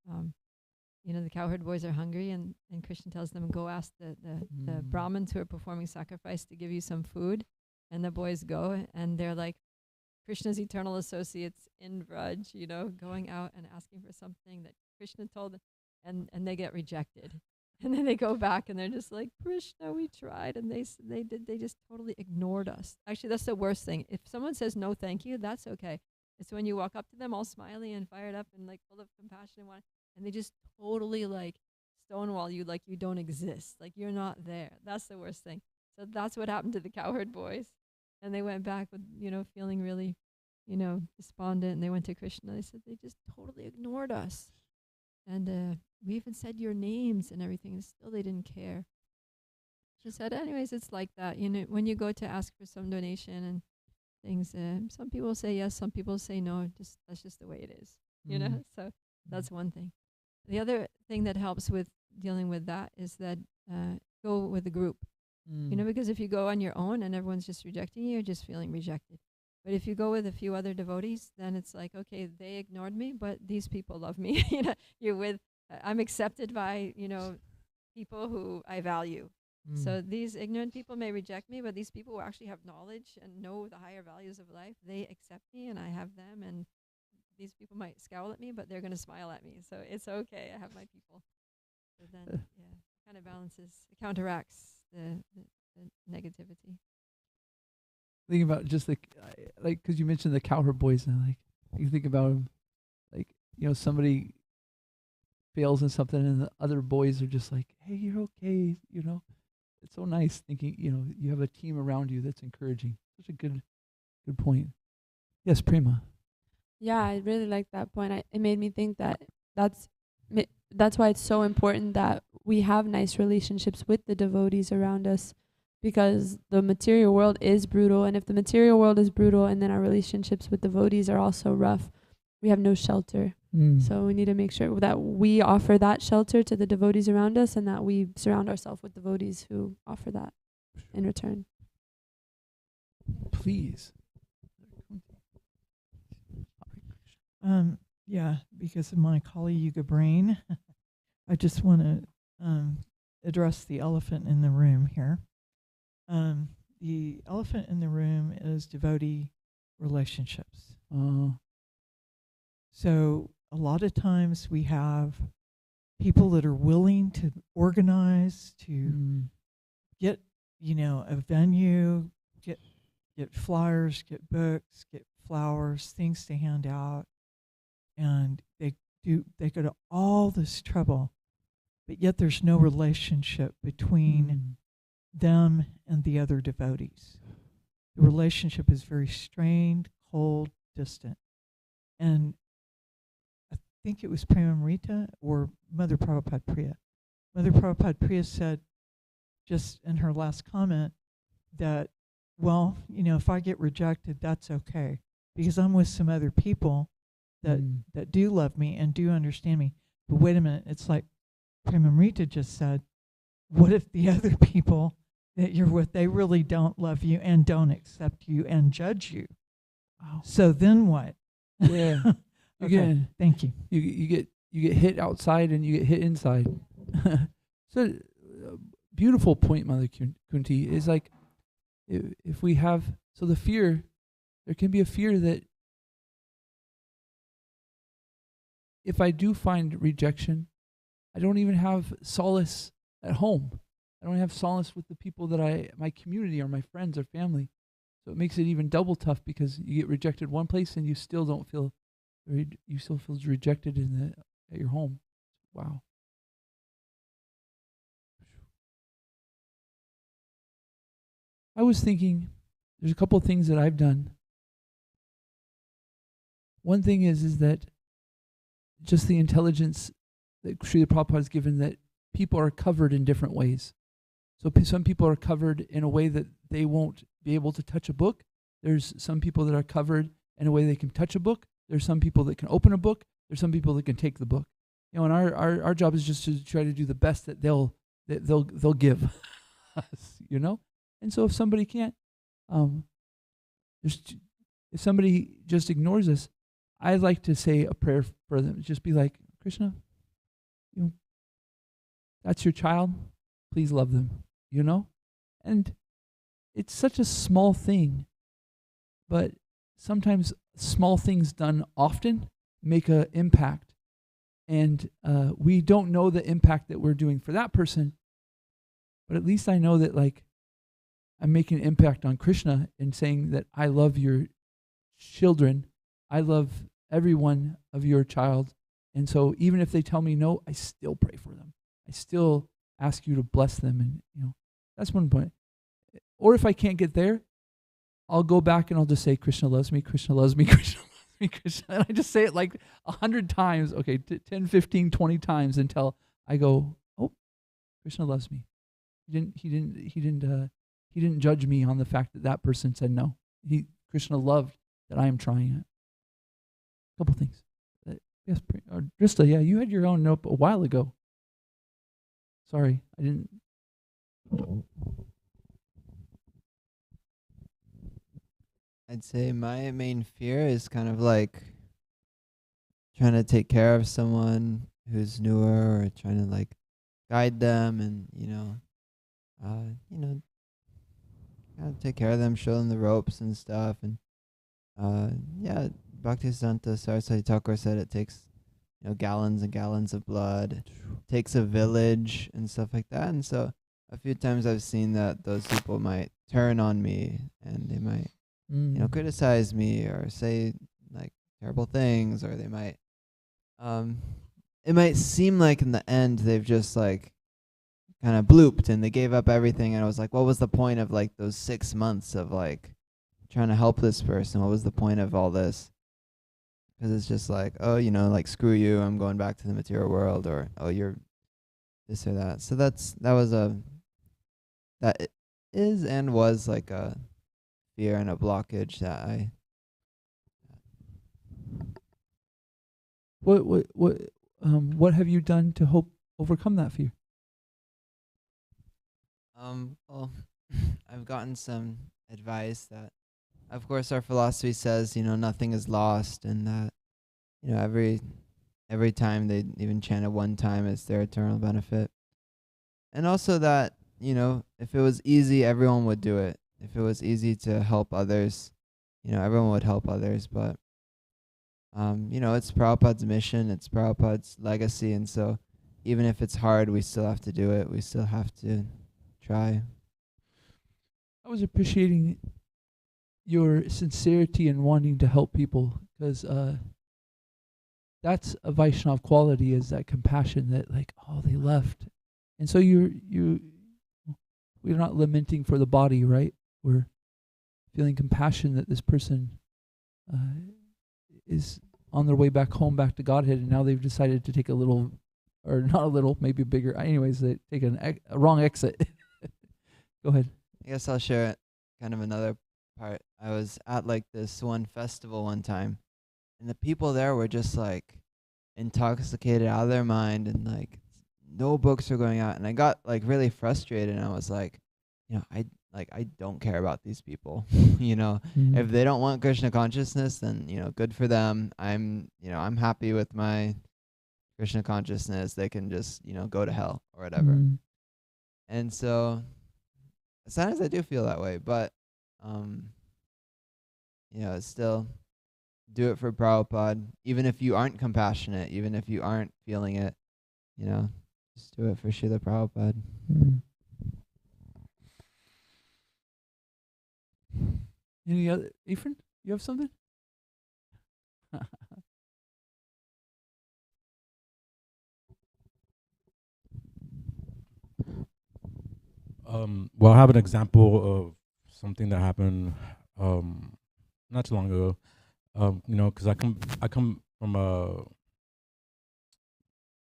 Speaker 4: the cowherd boys are hungry, and Krishna tells them, go ask the Brahmins who are performing sacrifice to give you some food. And the boys go, and they're like Krishna's eternal associates in Vraj, going out and asking for something that Krishna told them, and they get rejected. And then they go back and they're just like, Krishna, we tried, and they just totally ignored us. Actually, that's the worst thing. If someone says no, thank you, that's okay. It's when you walk up to them all smiley and fired up and like full of compassion and they just totally like stonewall you, like you don't exist, like you're not there. That's the worst thing. So that's what happened to the cowherd boys, and they went back with feeling really, despondent. And they went to Krishna. They said they just totally ignored us. And we even said your names and everything, and still they didn't care. She said, anyways, it's like that. When you go to ask for some donation and things, some people say yes, some people say no. That's just the way it is, So that's one thing. The other thing that helps with dealing with that is that go with a group. Because if you go on your own and everyone's just rejecting you, you're just feeling rejected. But if you go with a few other devotees, then it's like, okay, they ignored me, but these people love me. You're with, I'm accepted by, people who I value. So these ignorant people may reject me, but these people who actually have knowledge and know the higher values of life, they accept me and I have them. And these people might scowl at me, but they're going to smile at me. So it's okay. I have my people. So then, kind of balances, it counteracts the negativity.
Speaker 1: Thinking about just because you mentioned the cowherd boys, and you think about them, somebody fails in something, and the other boys are just like, "Hey, you're okay," It's so nice thinking, you have a team around you that's encouraging. Such a good point. Yes, Prema.
Speaker 7: Yeah, I really like that point. It made me think that's why it's so important that we have nice relationships with the devotees around us, because the material world is brutal, and if the material world is brutal and then our relationships with devotees are also rough, we have no shelter. So we need to make sure that we offer that shelter to the devotees around us, and that we surround ourselves with devotees who offer that in return.
Speaker 1: Please.
Speaker 8: Yeah, because of my Kali Yuga brain, I just want to address the elephant in the room here. The elephant in the room is devotee relationships. So a lot of times we have people that are willing to organize, to get, a venue, get flyers, get books, get flowers, things to hand out. And they go to all this trouble, but yet there's no relationship between them and the other devotees. The relationship is very strained, cold, distant. And I think it was Premamrita or Mother Prabhupada Priya. Mother Prabhupada Priya said just in her last comment that, well, if I get rejected, that's okay, because I'm with some other people that do love me and do understand me. But wait a minute, it's like Premamrita just said, what if the other people that you're with, they really don't love you and don't accept you and judge you?
Speaker 1: Wow.
Speaker 8: So then what?
Speaker 1: Yeah.
Speaker 8: Okay, thank you.
Speaker 1: You get hit outside and you get hit inside. So beautiful point, Mother Kunti, is like if we have, so the fear, there can be a fear that if I do find rejection, I don't even have solace at home. I don't have solace with the people that my community or my friends or family. So it makes it even double tough, because you get rejected one place and you still don't feel, you still feel rejected at your home. Wow. I was thinking, there's a couple of things that I've done. One thing is that just the intelligence that Srila Prabhupada has given, that people are covered in different ways. So some people are covered in a way that they won't be able to touch a book. There's some people that are covered in a way they can touch a book. There's some people that can open a book. There's some people that can take the book. And our job is just to try to do the best that they'll give us, And so if somebody can't, if somebody just ignores us, I like to say a prayer for them. Just be like, Krishna, You know, that's your child. Please love them. You know, and it's such a small thing, but sometimes small things done often make an impact, and we don't know the impact that we're doing for that person, but at least I know that like I'm making an impact on Krishna in saying that I love your children, I love every one of your child, and so even if they tell me no, I still pray for them. I still ask you to bless them, and you know that's one point. Or if I can't get there, I'll go back and I'll just say, Krishna loves me, Krishna loves me, Krishna loves me, Krishna. And I just say it like 100 times, okay, 10, 15, 20 times until I go, oh, Krishna loves me. He didn't judge me on the fact that that person said no. Krishna loved that I am trying it. A couple things. Yes, Drista, yeah, you had your own note a while ago. Sorry, I didn't.
Speaker 9: I'd say my main fear is kind of like trying to take care of someone who's newer, or trying to like guide them, and kind of take care of them, show them the ropes and stuff. And yeah, Bhaktisiddhanta Saraswati Thakur said it takes gallons and gallons of blood, takes a village and stuff like that. And so a few times I've seen that those people might turn on me, and they might criticize me or say like terrible things, or they might it might seem like in the end they've just like kind of blooped and they gave up everything, and I was like, what was the point of like those 6 months of like trying to help this person? What was the point of all this? Because it's just like, oh, like screw you, I'm going back to the material world, or oh, you're this or that. So that is and was like a fear and a blockage that I.
Speaker 1: What have you done to overcome that fear?
Speaker 9: Well, I've gotten some advice that, of course, our philosophy says, nothing is lost, and that, every time they even chant it one time, it's their eternal benefit. And also that, if it was easy, everyone would do it. If it was easy to help others, everyone would help others. But, it's Prabhupada's mission, it's Prabhupada's legacy, and so even if it's hard, we still have to do it. We still have to try.
Speaker 1: I was appreciating your sincerity in wanting to help people, because that's a Vaishnav quality, is that compassion, that like, oh, they left. And so we're not lamenting for the body, right? We're feeling compassion that this person is on their way back home, back to Godhead, and now they've decided to take a little, or not a little, maybe bigger. Anyways, they take a wrong exit. Go ahead.
Speaker 9: I guess I'll share kind of another part. I was at like this one festival one time, and the people there were just like intoxicated out of their mind, and like no books were going out, and I got like really frustrated, and I was like, I don't care about these people. If they don't want Krishna consciousness, then good for them. I'm happy with my Krishna consciousness. They can just go to hell or whatever. And so sometimes I do feel that way, but still do it for Prabhupada. Even if you aren't compassionate, even if you aren't feeling it, just do it for Srila Prabhupada.
Speaker 1: Any other, Ephraim? You have something?
Speaker 10: Well, I have an example of something that happened not too long ago. Because I come from a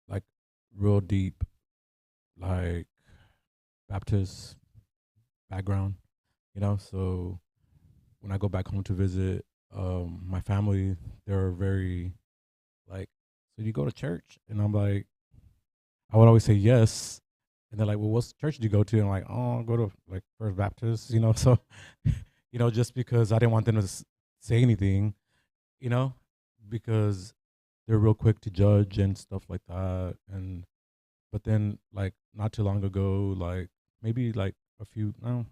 Speaker 10: like real deep like Baptist background, so when I go back home to visit my family, they're very like, so you go to church? And I'm like, I would always say yes. And they're like, well, what church do you go to? And I'm like, oh, I go to like First Baptist, so, just because I didn't want them to say anything, because they're real quick to judge and stuff like that. And But then, like, not too long ago, like maybe like a few, no,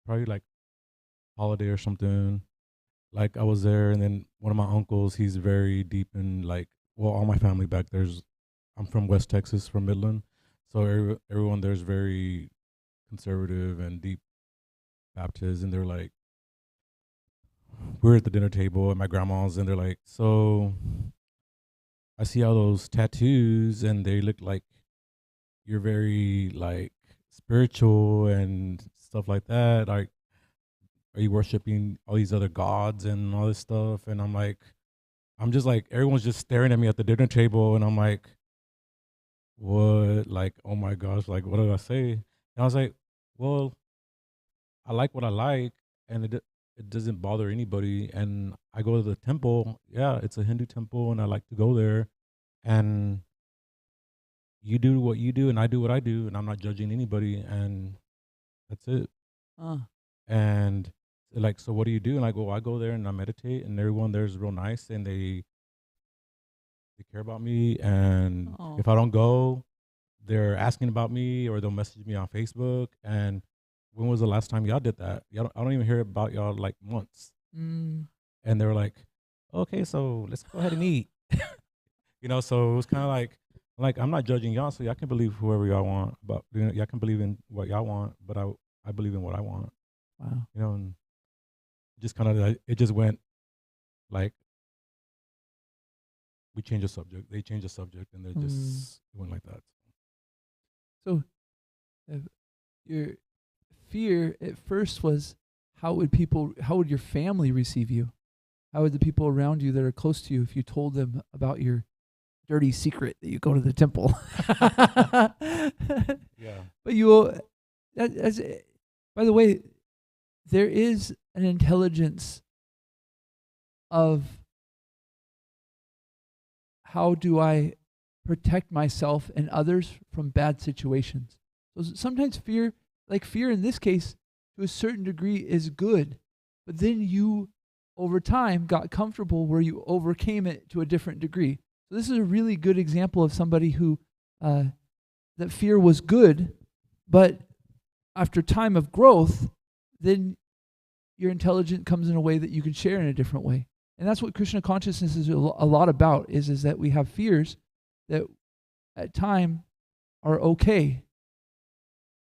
Speaker 10: probably like holiday or something. Like I was there, and then one of my uncles, he's very deep in like, well, all my family back there's, I'm from West Texas, from Midland, so everyone there's very conservative and deep Baptist, and they're like, we're at the dinner table at my grandma's, and they're like, so I see all those tattoos, and they look like you're very like spiritual and stuff like that. Like, are you worshiping all these other gods and all this stuff? And I'm like, I'm just like, everyone's just staring at me at the dinner table, and I'm like, what? Like, oh my gosh, like, what did I say? And I was like, well, I like what I like, and it doesn't bother anybody. And I go to the temple. Yeah, it's a Hindu temple, and I like to go there. And you do what you do, and I do what I do, and I'm not judging anybody, and that's it. And like, so what do you do? And I go, I go there and I meditate, and everyone there's real nice, and they care about me. And
Speaker 1: Oh.
Speaker 10: if I don't go, they're asking about me, or they'll message me on Facebook. And when was the last time y'all did that? I don't even hear about y'all like months.
Speaker 1: Mm.
Speaker 10: And they were like, okay, so let's go ahead and eat. You know, so it was kind of like I'm not judging y'all, so y'all can believe whoever y'all want, but you know, y'all can believe in what y'all want, but I believe in what I want.
Speaker 1: Wow.
Speaker 10: You know, and just kind of it just went like, we changed the subject, they changed the subject, and they just it went like that.
Speaker 1: So, your fear at first was, how would your family receive you? How would the people around you that are close to you, if you told them about your dirty secret that you go to the temple?
Speaker 10: Yeah.
Speaker 1: But you, by the way, there is an intelligence of, how do I protect myself and others from bad situations? So sometimes fear in this case, to a certain degree, is good. But then you, over time, got comfortable where you overcame it to a different degree. So this is a really good example of somebody who, that fear was good, but after time of growth, then your intelligence comes in a way that you can share in a different way. And that's what Krishna consciousness is a lot about, is that we have fears that at time are okay,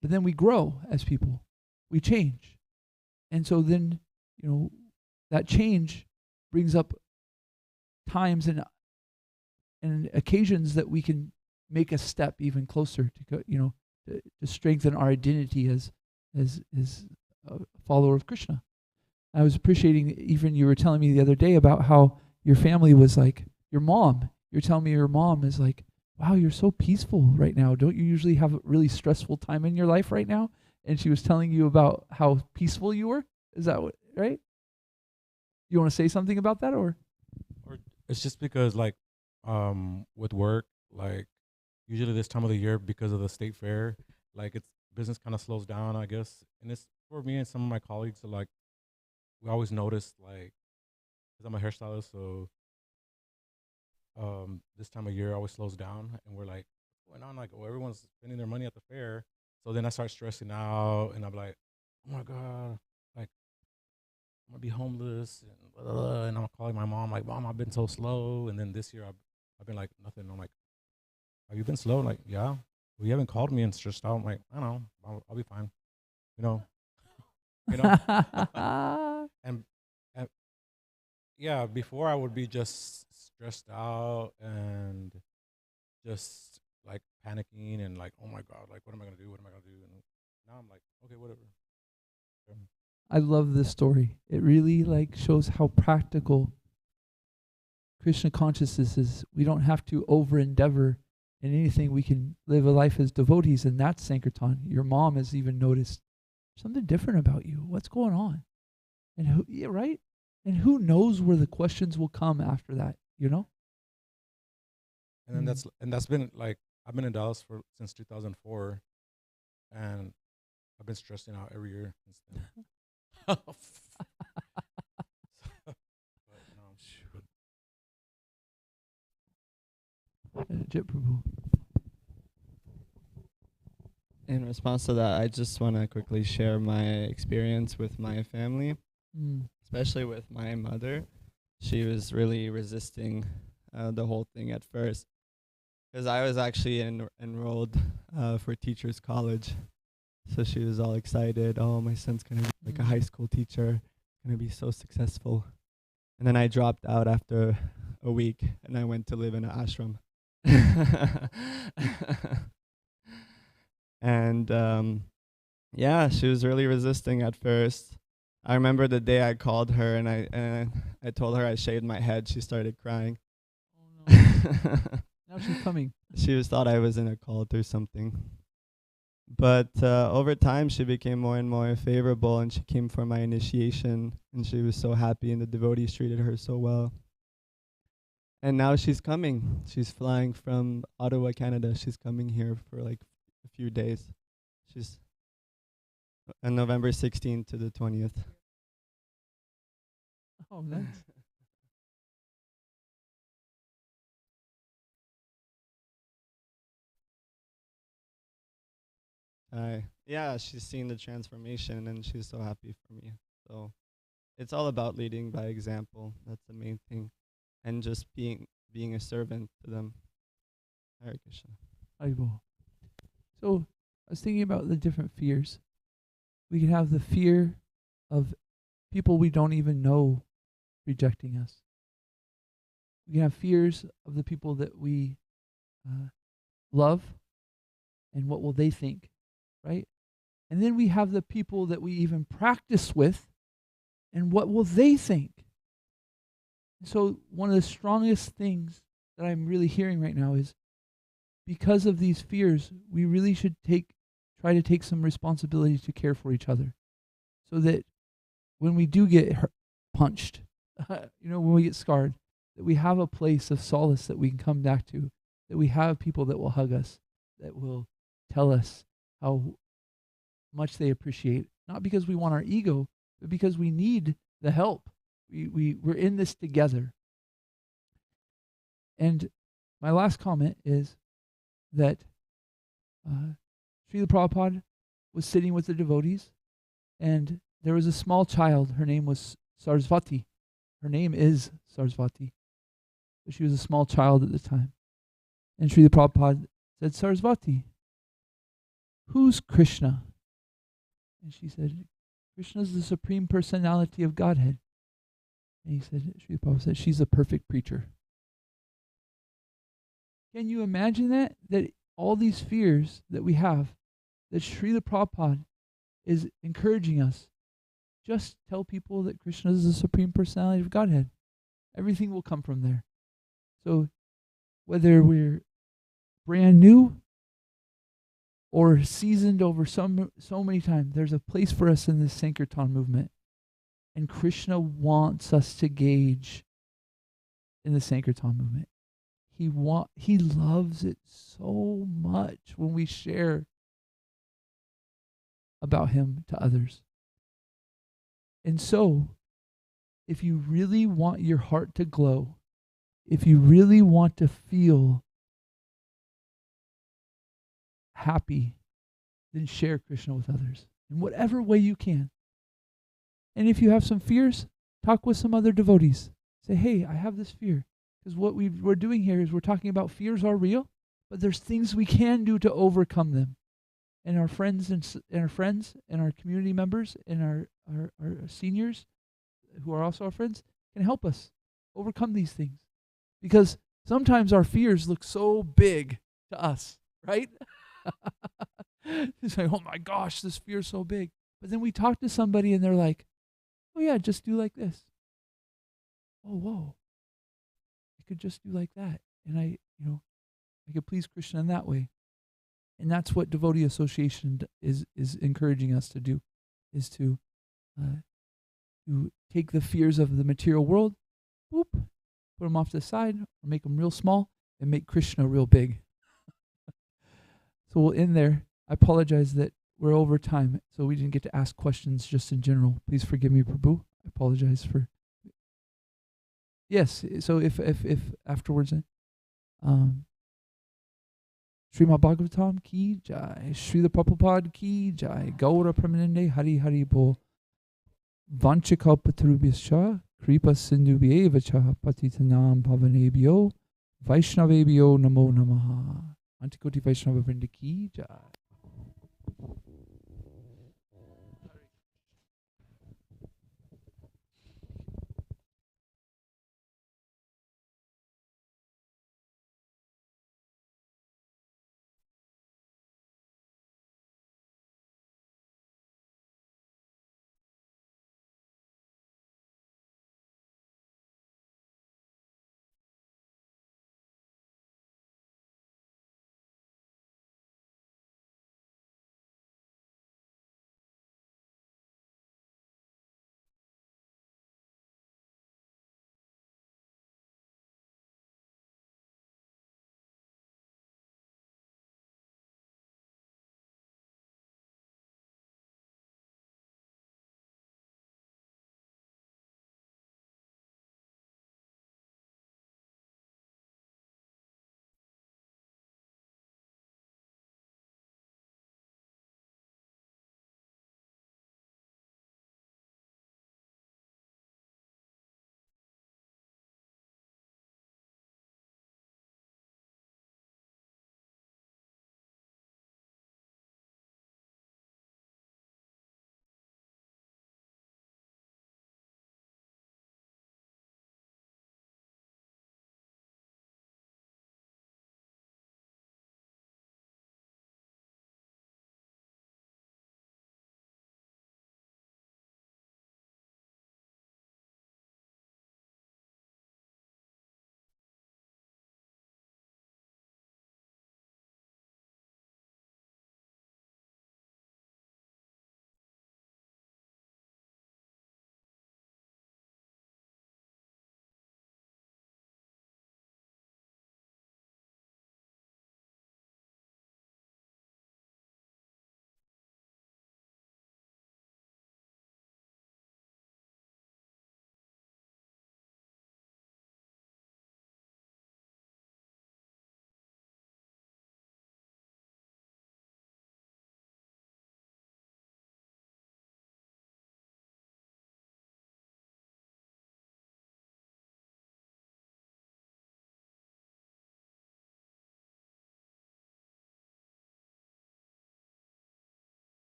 Speaker 1: but then we grow as people. We change. And so then, that change brings up times and occasions that we can make a step even closer to strengthen our identity as a follower of Krishna. I was appreciating, even you were telling me the other day about how your family was like, your mom. You're telling me your mom is like, wow, you're so peaceful right now. Don't you usually have a really stressful time in your life right now? And she was telling you about how peaceful you were. Is that right? You want to say something about that, or
Speaker 10: it's just because like, with work, like usually this time of the year, because of the state fair, like it's business kind of slows down, I guess. And it's for me and some of my colleagues, like we always notice, like, because I'm a hairstylist, so this time of year always slows down, and we're like, what's going on? Like, oh, everyone's spending their money at the fair. So then I start stressing out, and I'm like, oh my god, like I'm gonna be homeless, and blah, blah, blah. And I'm calling my mom, like, Mom, I've been so slow. And then this year I've been like nothing. I'm like, have you been slow? Like, yeah. Well, you haven't called me and stressed out. I'm like, I don't know, I'll be fine. You know. and yeah, before I would be just stressed out and just like panicking and like, oh my god, like what am I gonna do? What am I gonna do? And now I'm like, okay, whatever.
Speaker 1: I love this story. It really like shows how practical Krishna consciousness is. We don't have to over endeavor in anything. We can live a life as devotees, and that's Sankirtan. Your mom has even noticed something different about you. What's going on? And right? And who knows where the questions will come after that,
Speaker 10: And then that's been like, I've been in Dallas since 2004, and I've been stressing out every year since then.
Speaker 1: Jit Prabhu.
Speaker 3: In response to that, I just want to quickly share my experience with my family, especially with my mother. She was really resisting the whole thing at first, because I was actually enrolled for teachers college. So she was all excited. Oh, my son's going to be like a high school teacher, going to be so successful. And then I dropped out after a week and I went to live in an ashram. And yeah, she was really resisting at first. I remember the day I called her and I told her I shaved my head. She started crying.
Speaker 1: Oh no. Now she's coming.
Speaker 3: She was thought I was in a cult or something. But over time, she became more and more favorable, and she came for my initiation, and she was so happy, and the devotees treated her so well. And now she's coming. She's flying from Ottawa, Canada. She's coming here for like a few days. She's on November 16th to the 20th.
Speaker 1: Oh, nice.
Speaker 3: Yeah, she's seen the transformation and she's so happy for me. So it's all about leading by example. That's the main thing. And just being a servant to them. Hare Krishna.
Speaker 1: Haribol. So I was thinking about the different fears. We can have the fear of people we don't even know rejecting us. We can have fears of the people that we love and what will they think, right? And then we have the people that we even practice with and what will they think. So one of the strongest things that I'm really hearing right now is because of these fears, we really should try to take some responsibility to care for each other, so that when we do get punched, when we get scarred, that we have a place of solace that we can come back to, that we have people that will hug us, that will tell us how much they appreciate, not because we want our ego, but because we need the help. We're in this together. And my last comment is that Srila Prabhupada was sitting with the devotees, and there was a small child. Her name was Sarasvati. Her name is Sarasvati. But she was a small child at the time. And Srila Prabhupada said, Sarasvati, who's Krishna? And she said, Krishna is the Supreme Personality of Godhead. And he said, Srila Prabhupada said, she's a perfect preacher. Can you imagine that? That all these fears that we have, that Srila Prabhupada is encouraging us, just tell people that Krishna is the Supreme Personality of Godhead. Everything will come from there. So whether we're brand new or seasoned over so many times, there's a place for us in this Sankirtan movement. And Krishna wants us to gauge in the Sankirtan movement. He loves it so much when we share about him to others. And so, if you really want your heart to glow, if you really want to feel happy, then share Krishna with others in whatever way you can. And if you have some fears, talk with some other devotees. Say, hey, I have this fear. Because what we're doing here is we're talking about fears are real, but there's things we can do to overcome them. And our friends and our community members and our seniors, who are also our friends, can help us overcome these things. Because sometimes our fears look so big to us, right? It's like, oh my gosh, this fear is so big. But then we talk to somebody and they're like, oh yeah, just do like this. Oh, whoa. I could just do like that. And I could please Krishna in that way. And that's what Devotee Association is encouraging us to do, is to take the fears of the material world, put them off to the side, or make them real small, and make Krishna real big. So we'll end there. I apologize that we're over time, so we didn't get to ask questions just in general. Please forgive me, Prabhu. I apologize for... Yes, so if afterwards... Srimad Bhagavatam ki jai. Srila Prabhupada ki jai. Gaura Pramanande Hari Hari Bol. Vanchakalpatarubhyascha Kripa Sindhubhyevacha Patitanam Pavanebhyo Vaishnavebhyo Namo Namaha. Antikoti Vaishnava Vrinda ki jai.